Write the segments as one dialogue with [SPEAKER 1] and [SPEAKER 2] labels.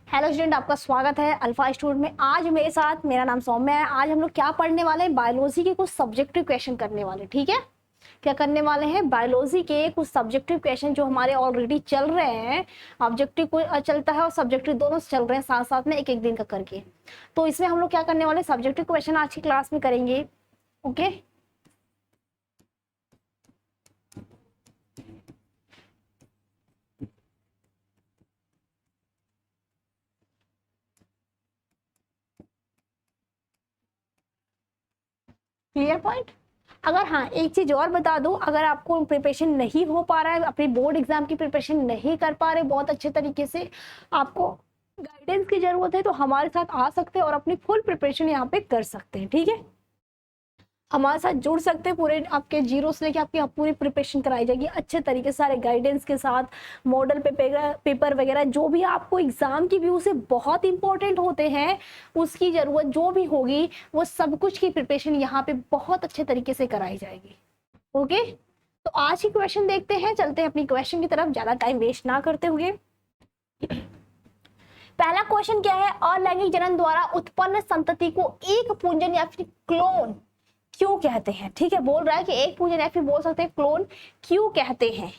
[SPEAKER 1] Hello student, आपका स्वागत है अल्फा स्टूडेंट में। आज मेरे साथ, मेरा नाम सौम्य है। आज हम लोग क्या पढ़ने वाले हैं? बायोलॉजी के कुछ सब्जेक्टिव क्वेश्चन करने वाले। ठीक है, क्या करने वाले हैं? बायोलॉजी के कुछ सब्जेक्टिव क्वेश्चन जो हमारे ऑलरेडी चल रहे हैं। ऑब्जेक्टिव को चलता है और सब्जेक्टिव दोनों चल रहे हैं साथ साथ में, एक एक दिन का करके। तो इसमें हम लोग क्या करने वाले? सब्जेक्टिव क्वेश्चन आज की क्लास में करेंगे। Okay, clear point. अगर हाँ, एक चीज और बता दूं, अगर आपको प्रिपरेशन नहीं हो पा रहा है, अपनी बोर्ड एग्जाम की प्रिपरेशन नहीं कर पा रहे बहुत अच्छे तरीके से, आपको गाइडेंस की जरूरत है, तो हमारे साथ आ सकते हैं और अपनी फुल प्रिपरेशन यहाँ पे कर सकते हैं। ठीक है, हमारे साथ जुड़ सकते हैं। पूरे आपके जीरो से लेके आपकी पूरी प्रिपरेशन कराई जाएगी अच्छे तरीके से, सारे गाइडेंस के साथ। मॉडल पेपर वगैरह जो भी आपको एग्जाम की व्यू से बहुत इंपॉर्टेंट होते हैं, उसकी जरूरत जो भी होगी, वो सब कुछ की प्रिपरेशन यहाँ पे बहुत अच्छे तरीके से कराई जाएगी। ओके, तो आज की क्वेश्चन देखते हैं, चलते हैं अपनी क्वेश्चन की तरफ, ज्यादा टाइम वेस्ट ना करते हुए। पहला क्वेश्चन क्या है? अलैंगिक जनन द्वारा उत्पन्न संतति को एक पुंजन या फिर क्लोन क्यों कहते हैं? ठीक है, बोल रहा है कि एक पुंजन या फिर बोल सकते हैं क्लोन क्यों कहते हैं।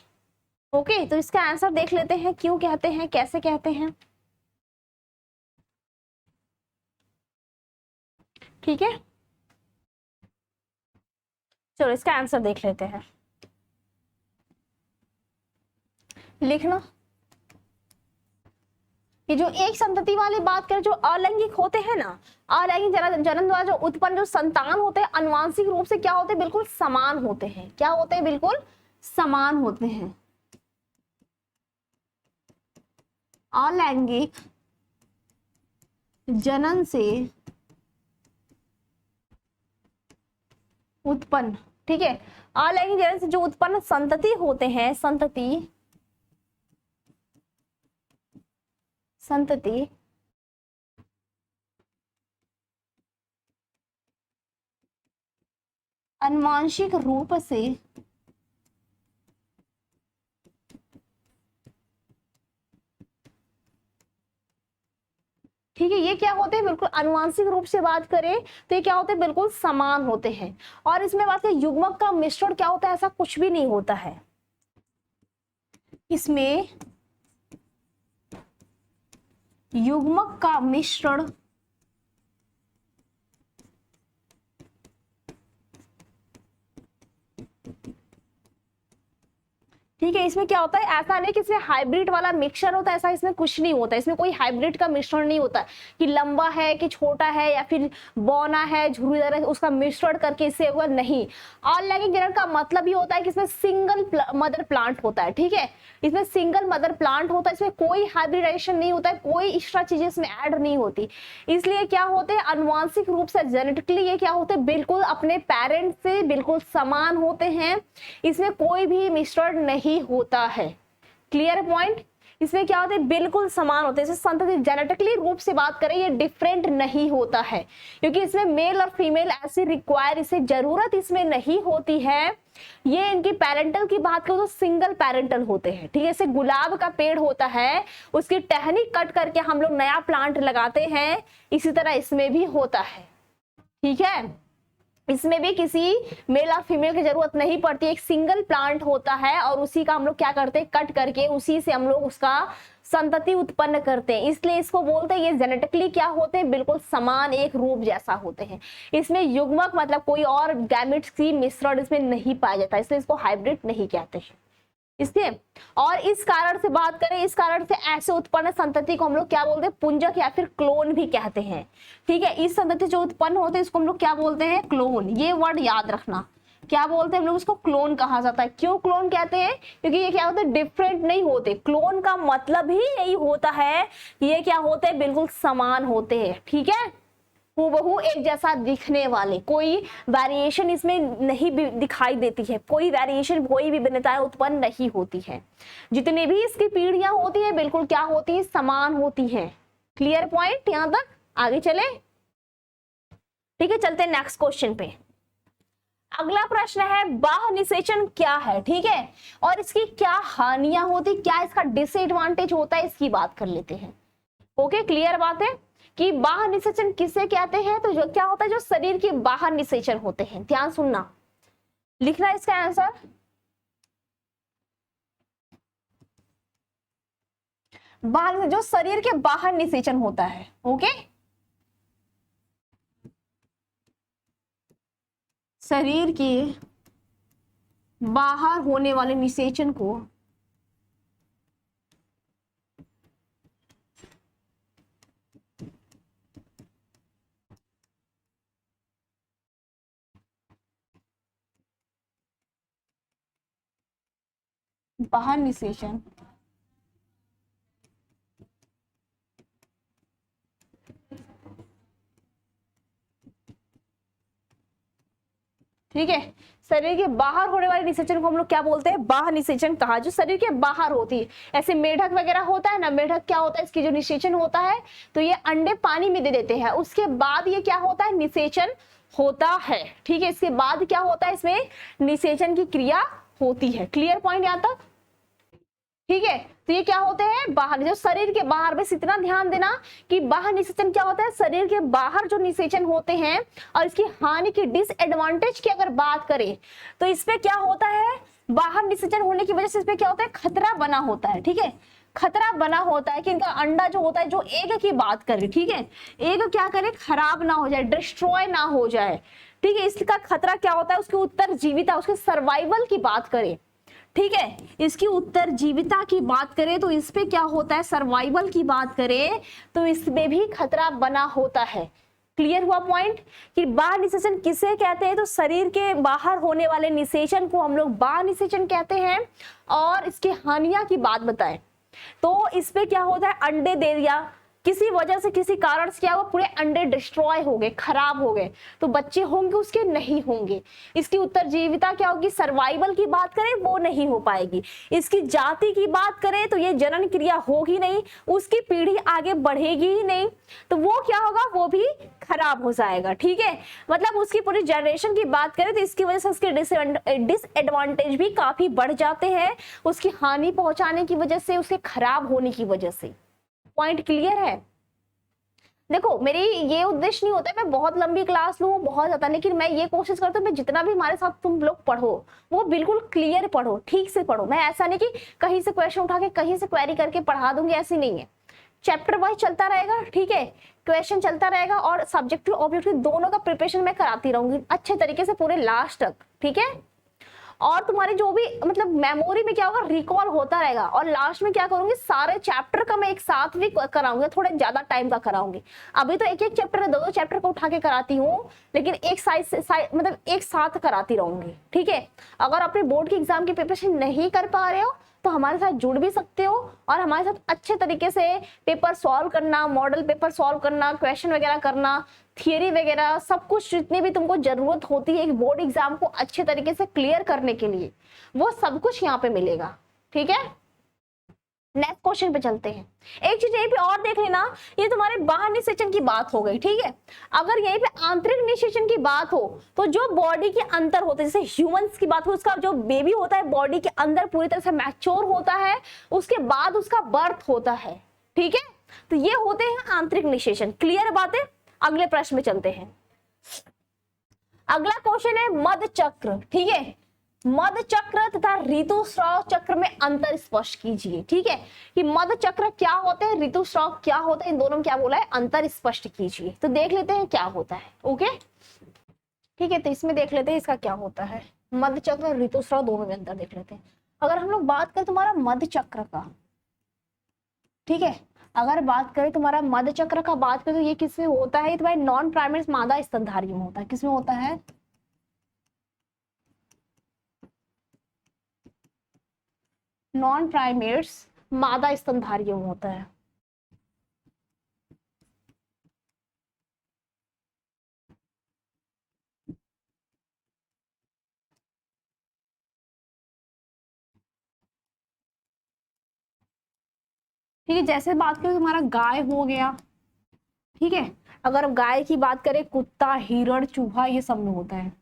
[SPEAKER 1] ओके, तो इसका आंसर देख लेते हैं, क्यों कहते हैं, कैसे कहते हैं। ठीक है, चलो इसका आंसर देख लेते हैं। लिखना, ये जो एक संतति वाली बात करें, जो अलैंगिक होते हैं ना, अलैंगिक जनन द्वारा जो उत्पन्न जो संतान होते हैं, आनुवांशिक रूप से क्या होते हैं? बिल्कुल समान होते हैं। क्या होते हैं? बिल्कुल समान होते हैं। अलैंगिक जनन से उत्पन्न, ठीक है, अलैंगिक जनन से जो उत्पन्न संतति होते हैं, संतति आनुवांशिक रूप से ठीक है, ये क्या होते हैं? बिल्कुल आनुवांशिक रूप से बात करें तो ये क्या होते हैं? बिल्कुल समान होते हैं। और इसमें बात करें युग्मक का मिश्रण क्या होता है? ऐसा कुछ भी नहीं होता है इसमें। युग्मक का मिश्रण ठीक है, इसमें क्या होता है? ऐसा नहीं कि इसमें हाइब्रिड वाला मिक्सचर होता है, ऐसा इसमें कुछ नहीं होता। इसमें कोई हाइब्रिड का मिश्रण नहीं होता कि लंबा है कि छोटा है या फिर बौना है झुर्रीदार है, उसका मिश्रण करके इससे हुआ नहीं। अलैंगिक जनन का मतलब ही होता है कि इसमें सिंगल मदर प्लांट होता है। ठीक है, इसमें सिंगल मदर प्लांट होता है, इसमें कोई हाइब्रिडाइजेशन नहीं होता है, कोई एक्स्ट्रा चीजें इसमें ऐड नहीं होती। इसलिए क्या होते हैं? आनुवांशिक रूप से जेनेटिकली ये क्या होते हैं? बिल्कुल अपने पेरेंट से बिल्कुल समान होते हैं। इसमें कोई भी मिश्रण नहीं होता है। Clear point. इसमें क्या होते हैं? बिल्कुल समान होते हैं। संतति जेनेटिकली रूप से बात करें, ये डिफरेंट नहीं होता है, क्योंकि इसमें मेल और फीमेल ऐसी रिक्वायर, इसे जरूरत इसमें नहीं होती है। ये इनकी पेरेंटल की बात करें तो सिंगल पेरेंटल होते हैं। ठीक है, जैसे गुलाब का पेड़ होता है, उसकी टहनी कट करके हम लोग नया प्लांट लगाते हैं, इसी तरह इसमें भी होता है। ठीक है, इसमें भी किसी मेल और फीमेल की जरूरत नहीं पड़ती, एक सिंगल प्लांट होता है और उसी का हम लोग क्या करते हैं? कट करके उसी से हम लोग उसका संतति उत्पन्न करते हैं। इसलिए इसको बोलते हैं ये जेनेटिकली क्या होते हैं? बिल्कुल समान, एक रूप जैसा होते हैं। इसमें युग्मक मतलब कोई और गैमेट्स की मिश्रण इसमें नहीं पाया जाता, इसलिए इसको हाइब्रिड नहीं कहते हैं। इसलिए और इस कारण से बात करें, इस कारण से ऐसे उत्पन्न संतति को हम लोग क्या बोलते हैं? पुंजक या फिर क्लोन भी कहते हैं। ठीक है, इस संतति जो उत्पन्न होते हैं इसको हम लोग क्या बोलते हैं? क्लोन। ये वर्ड याद रखना, क्या बोलते हैं हम लोग? इसको क्लोन कहा जाता है। क्यों क्लोन कहते हैं? क्योंकि ये क्या होते हैं? डिफरेंट नहीं होते। क्लोन का मतलब ही यही होता है कि ये क्या होते हैं? बिल्कुल समान होते हैं। ठीक है, हूबहू एक जैसा दिखने वाले, कोई वेरिएशन इसमें नहीं दिखाई देती है, कोई वेरिएशन, कोई भी भिन्नताएं उत्पन्न नहीं होती है। जितनी भी इसकी पीढ़ियां होती है बिल्कुल क्या होती है? समान होती हैं। क्लियर पॉइंट यहां तक? आगे चले। ठीक है, चलते हैं नेक्स्ट क्वेश्चन पे। अगला प्रश्न है बाह्य निषेचन क्या है? ठीक है, और इसकी क्या हानियां होती, क्या इसका डिसएडवांटेज होता है, इसकी बात कर लेते हैं। ओके, क्लियर बात है कि बाह्य निषेचन किसे कहते हैं? तो जो क्या होता है, जो शरीर के बाहर निषेचन होते हैं। ध्यान सुनना, लिखना इसका आंसर। बाहर, जो शरीर के बाहर निषेचन होता है। ओके, शरीर के बाहर होने वाले निषेचन को बाहर निषेचन ठीक है, शरीर के बाहर होने वाले निषेचन को हम लोग क्या बोलते हैं? बाह्य निषेचन कहा, जो शरीर के बाहर होती है। ऐसे मेढक वगैरह होता है ना, मेढक क्या होता है, इसकी जो निषेचन होता है, तो ये अंडे पानी में दे देते हैं, उसके बाद ये क्या होता है, निषेचन होता है। ठीक है, इसके बाद क्या होता है, इसमें निषेचन की क्रिया होती है। क्लियर पॉइंट यहाँ तक? ठीक है, तो ये क्या होते हैं, बाहर, जो शरीर के बाहर। बस इतना ध्यान देना कि बाहर निषेचन क्या होता है, शरीर के बाहर जो निषेचन होते हैं। और इसकी हानि की, डिसएडवांटेज की अगर बात करें तो इसमें क्या होता है, बाहर निषेचन होने की वजह से इसमें क्या होता है, खतरा बना होता है। ठीक है, खतरा बना होता है कि इनका अंडा जो होता है, जो एग की बात करें, ठीक है, एग क्या करे, खराब ना हो जाए, डिस्ट्रॉय ना हो जाए। ठीक है, इसका खतरा क्या होता है, उसकी उत्तरजीविता, उसके सर्वाइवल की बात करें, ठीक है, इसकी उत्तरजीविता की बात करें तो इस पे क्या होता है, सर्वाइवल की बात करें तो इसमें भी खतरा बना होता है। क्लियर हुआ पॉइंट कि बाह्य निषेचन किसे कहते हैं? तो शरीर के बाहर होने वाले निषेचन को हम लोग बाह्य निषेचन कहते हैं। और इसकी हानियां की बात बताएं तो इस पे क्या होता है, अंडे दे दिया, किसी वजह से, किसी कारण से क्या हुआ, पूरे अंडे डिस्ट्रॉय हो गए, खराब हो गए, तो बच्चे होंगे उसके, नहीं होंगे। इसकी उत्तरजीविता क्या होगी, सर्वाइवल की बात करें वो नहीं हो पाएगी। इसकी जाति की बात करें तो ये जनन क्रिया होगी नहीं, उसकी पीढ़ी आगे बढ़ेगी ही नहीं, तो वो क्या होगा, वो भी खराब हो जाएगा। ठीक है, मतलब उसकी पूरी जनरेशन की बात करें तो इसकी वजह से उसके डिसएडवांटेज भी काफी बढ़ जाते हैं, उसकी हानि पहुंचाने की वजह से, उसके खराब होने की वजह से। पॉइंट क्लियर है? देखो, मेरी ये उद्देश्य नहीं होता है मैं बहुत लंबी क्लास लूं बहुत ज्यादा, लेकिन मैं ये कोशिश करती हूँ मैं जितना भी हमारे साथ तुम लोग पढ़ो वो बिल्कुल क्लियर पढ़ो, ठीक से पढ़ो। मैं ऐसा नहीं कि कहीं से क्वेश्चन उठा के कहीं से क्वेरी करके पढ़ा दूंगी, ऐसी नहीं है। चैप्टर वाइज चलता रहेगा, ठीक है, क्वेश्चन चलता रहेगा और सब्जेक्टिव ऑब्जेक्टिव दोनों का प्रिपरेशन मैं कराती रहूंगी अच्छे तरीके से पूरे लास्ट तक। ठीक है, और तुम्हारी जो भी मतलब मेमोरी में क्या होगा, रिकॉल होता रहेगा। और लास्ट में क्या करूंगी, सारे चैप्टर का मैं एक साथ भी कराऊंगी, थोड़े ज्यादा टाइम का कराऊंगी। अभी तो एक एक चैप्टर, दो दो चैप्टर को उठा के कराती हूँ, लेकिन एक मतलब एक साथ कराती रहूंगी। ठीक है, अगर अपने बोर्ड की एग्जाम की प्रिपरेशन नहीं कर पा रहे हो तो हमारे साथ जुड़ भी सकते हो और हमारे साथ अच्छे तरीके से पेपर सॉल्व करना, मॉडल पेपर सॉल्व करना, क्वेश्चन वगैरह करना, थियरी वगैरह सब कुछ, जितनी भी तुमको जरूरत होती है एक बोर्ड एग्जाम को अच्छे तरीके से क्लियर करने के लिए, वो सब कुछ यहाँ पे मिलेगा। ठीक है, नेक्स्ट क्वेश्चन पे चलते हैं। एक चीज यहीं पे और देख लेना, ये तुम्हारे बाह्य निषेचन की बात हो गई। ठीक है, अगर यहीं पे आंतरिक निषेचन की बात हो तो जो बॉडी के अंदर होते हैं, जैसे ह्यूमंस की बात हो, उसका जो बेबी होता है बॉडी के अंदर पूरी तरह से मैच्योर होता है, उसके बाद उसका बर्थ होता है। ठीक है, तो ये होते हैं आंतरिक निषेचन। क्लियर बात है? अगले प्रश्न में चलते हैं। अगला क्वेश्चन है मध चक्र। ठीक है, मध चक्र तथा ऋतुस्राव चक्र में अंतर स्पष्ट कीजिए। ठीक है, कि मध चक्र क्या होते हैं, ऋतुस्राव क्या होता है, इन दोनों में क्या बोला है, अंतर स्पष्ट कीजिए। तो देख लेते हैं क्या होता है। ओके, ठीक है, तो इसमें देख लेते हैं इसका क्या होता है, मध चक्र और ऋतुस्राव दोनों में अंतर देख लेते हैं। अगर हम लोग बात करें तुम्हारा मध चक्र का, ठीक है, अगर बात करें तुम्हारा मध चक्र का बात करें तो ये किसमें होता है, ये तुम्हारे नॉन प्राइमेट्स मादा स्तनधारी में होता है। किसमें होता है, नॉन प्राइमेट्स मादा स्तनधारियों में होता है। ठीक है, जैसे बात करें तुम्हारा गाय हो गया, ठीक है, अगर गाय की बात करें, कुत्ता, हिरण, चूहा, ये सब में होता है।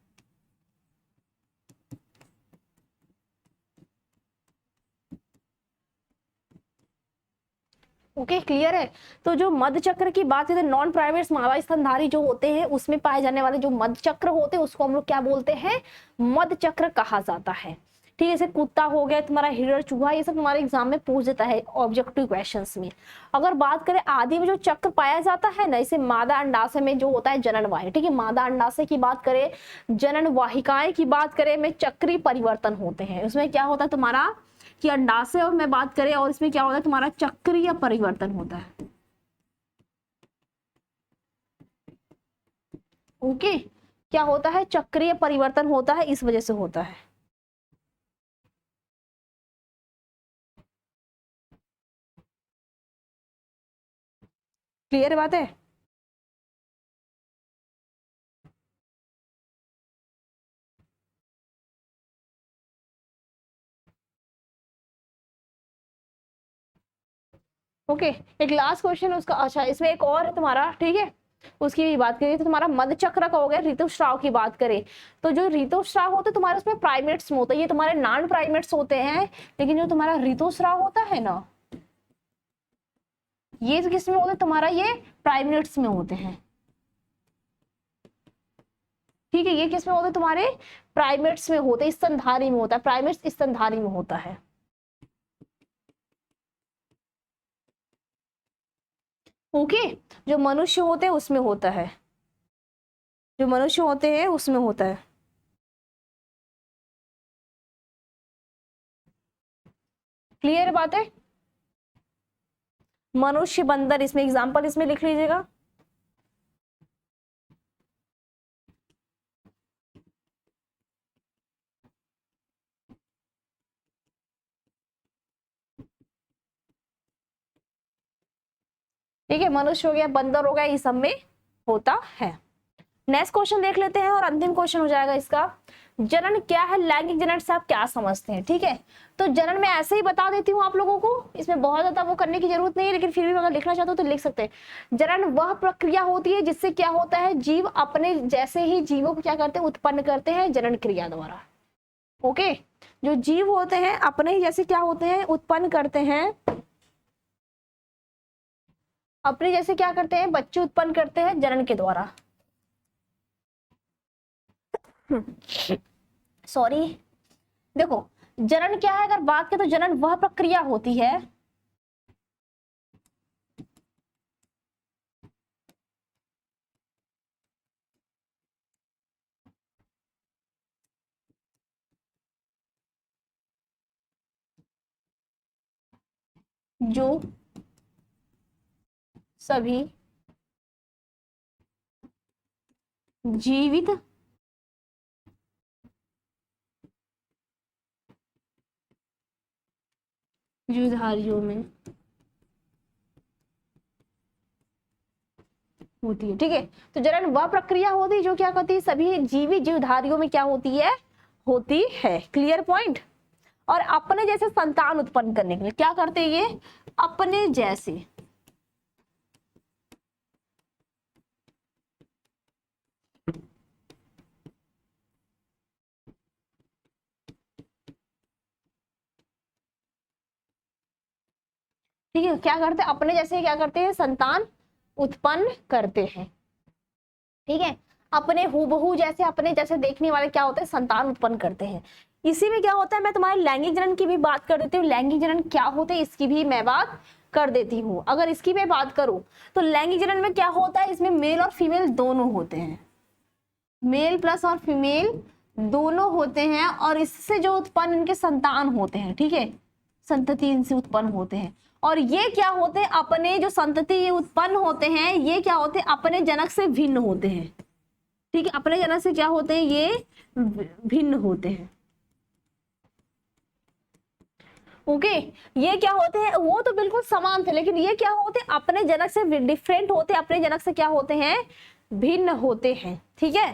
[SPEAKER 1] ओके क्लियर है। तो जो मध्य चक्र की बात है, नॉन प्राइमेट्स मादा स्तनधारी जो होते हैं उसमें पाए जाने वाले जो मध्य चक्र होते हैं उसको हम लोग क्या बोलते हैं, मध्य चक्र कहा जाता है। ठीक है, जैसे कुत्ता हो गया तुम्हारा, हिरण, चूहा, ये सब तुम्हारे एग्जाम में पूछ देता है ऑब्जेक्टिव क्वेश्चंस में। अगर बात करें आदि में जो चक्र पाया जाता है ना, इसे मादा अंडाशय में जो होता है जनन वाहिका। ठीक है, मादा अंडाशय की बात करें, जनन वाहिकाएं की बात करें में चक्रीय परिवर्तन होते हैं। उसमें क्या होता है तुम्हारा कि अंडाशय और में बात करें और इसमें क्या होता है तुम्हारा चक्रीय परिवर्तन होता है। ओके, क्या होता है, चक्रीय परिवर्तन होता है, इस वजह से होता है। क्लियर बात है। ओके, एक लास्ट क्वेश्चन उसका, अच्छा इसमें एक और है तुम्हारा, ठीक है, उसकी भी बात करें तो तुम्हारा मध्य चक्र का हो गया। ऋतुस्राव की बात करें तो जो ऋतुस्राव होते तुम्हारे उसमें प्राइमेट्स में होता है, ये तुम्हारे नॉन प्राइमेट्स होते हैं, लेकिन जो तुम्हारा ऋतुस्राव होता है ना, ये किस में होता है तुम्हारा, ये प्राइमेट्स में होते हैं। ठीक है, ये किस में होते हैं तुम्हारे, प्राइमेट्स में होते हैं, स्तनधारी में होता है, प्राइमेट्स स्तनधारी में होता है। ओके, जो मनुष्य होते हैं उसमें होता है, जो मनुष्य होते हैं उसमें होता है। क्लियर बात है। मनुष्य, बंदर, इसमें एग्जांपल इसमें लिख लीजिएगा। ठीक है, मनुष्य हो गया, बंदर हो गया, ये सब में होता है। नेक्स्ट क्वेश्चन देख लेते हैं और अंतिम क्वेश्चन हो जाएगा इसका। जनन क्या है, लैंगिक जनन से आप क्या समझते हैं। ठीक है, तो जनन में ऐसे ही बता देती हूँ आप लोगों को, इसमें बहुत ज्यादा वो करने की जरूरत नहीं है, लेकिन फिर भी अगर लिखना चाहते हो तो लिख सकते हैं। जनन वह प्रक्रिया होती है जिससे क्या होता है, जीव अपने जैसे ही जीवों को क्या करते हैं, उत्पन्न करते हैं जनन क्रिया द्वारा। ओके, जो जीव होते हैं अपने ही जैसे क्या होते हैं, उत्पन्न करते हैं, अपने जैसे क्या करते हैं, बच्चे उत्पन्न करते हैं जनन के द्वारा। सॉरी, देखो जनन क्या है, अगर बात करें तो जनन वह प्रक्रिया होती है जो सभी जीवित जीवधारियों में होती है। ठीक है, तो जनन वह प्रक्रिया होती है जो क्या करती है, सभी जीवित जीवधारियों में क्या होती है, होती है। Clear point. और अपने जैसे संतान उत्पन्न करने के लिए क्या करते हैं ये, अपने जैसे, ठीक है, क्या करते हैं, अपने जैसे क्या करते हैं, संतान उत्पन्न करते हैं। ठीक है, अपने हूबहू जैसे, अपने जैसे देखने वाले क्या होते हैं, संतान उत्पन्न करते हैं। इसी में क्या होता है, मैं तुम्हारे लैंगिक जनन की भी बात कर देती हूँ। लैंगिक जनन क्या होते हैं इसकी भी मैं बात कर देती हूँ। अगर इसकी मैं बात करूं तो लैंगिक जनन में क्या होता है, इसमें मेल और फीमेल दोनों होते हैं, मेल प्लस और फीमेल दोनों होते हैं, और इससे जो उत्पन्न इनके संतान होते हैं, ठीक है, संतति इनसे उत्पन्न होते हैं। और ये क्या होते हैं, अपने जो संतति ये उत्पन्न होते हैं, ये क्या होते हैं, अपने जनक से भिन्न होते हैं। ठीक है, अपने जनक से क्या होते हैं, ये भिन्न होते हैं। ओके, ये क्या होते हैं, वो तो बिल्कुल समान थे, लेकिन ये क्या होते हैं, अपने जनक से डिफरेंट होते हैं, अपने जनक से क्या होते हैं, भिन्न होते हैं। ठीक है,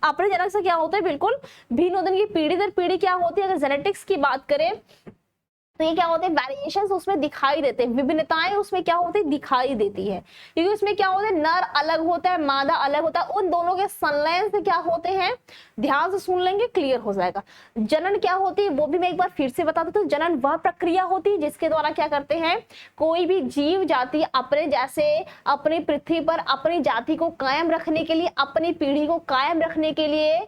[SPEAKER 1] अपने जनक से क्या होते हैं, बिल्कुल भिन्न होते हैं। पीढ़ी दर पीढ़ी क्या होती है, अगर जेनेटिक्स की बात करें तो ये क्या होते हैं, वेरिएशंस उसमें दिखाई देते हैं, विभिन्नताएं उसमें क्या होती है, दिखाई देती है, क्योंकि उसमें क्या होता है, नर अलग होता है, मादा अलग होता है, उन दोनों के संलयन से क्या होते हैं, ध्यान से सुन लेंगे क्लियर हो जाएगा। जनन क्या होती है वो भी मैं एक बार फिर से बता देती हूँ। जनन वह प्रक्रिया होती है जिसके द्वारा क्या करते हैं, कोई भी जीव जाति अपने जैसे अपनी पृथ्वी पर अपनी जाति को कायम रखने के लिए, अपनी पीढ़ी को कायम रखने के लिए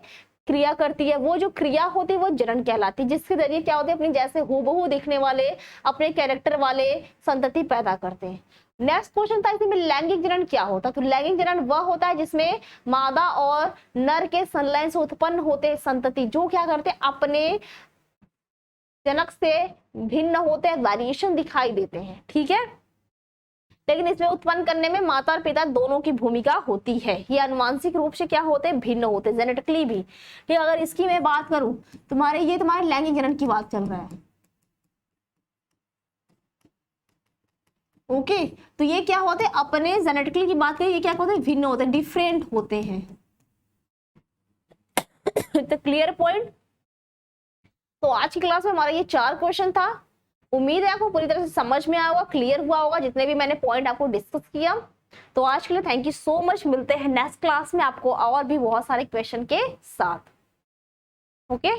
[SPEAKER 1] क्रिया करती है। वो जो क्रिया होती है वो जनन कहलाती है, जिसके जरिए क्या होते हैं, अपनी जैसे हूबहू दिखने वाले, अपने कैरेक्टर वाले संतति पैदा करते हैं। नेक्स्ट क्वेश्चन था इसमें लैंगिक जनन क्या होता है। तो लैंगिक जनन वह होता है जिसमें मादा और नर के संलयन से उत्पन्न होते संतति जो क्या करते हैं, अपने जनक से भिन्न होते हैं, वेरिएशन दिखाई देते हैं, ठीक है। लेकिन इसमें उत्पन्न करने में माता और पिता दोनों की भूमिका होती है। ये आनुवांशिक रूप से क्या होते हैं, भिन्न होते हैं, जेनेटिकली भी। ठीक, अगर इसकी मैं बात करूं, तुम्हारे लैंगिक जनन की बात चल रहा है, ओके। तो ये क्या होते हैं, अपने जेनेटिकली की बात करें, ये क्या होते हैं, भिन्न होते हैं, डिफरेंट होते हैं। तो क्लियर पॉइंट। तो आज की क्लास में हमारा ये 4 क्वेश्चन था। उम्मीद है आपको पूरी तरह से समझ में आया होगा, क्लियर हुआ होगा, जितने भी मैंने पॉइंट आपको डिस्कस किया। तो आज के लिए थैंक यू सो मच। मिलते हैं नेक्स्ट क्लास में आपको और भी बहुत सारे क्वेश्चन के साथ, ओके।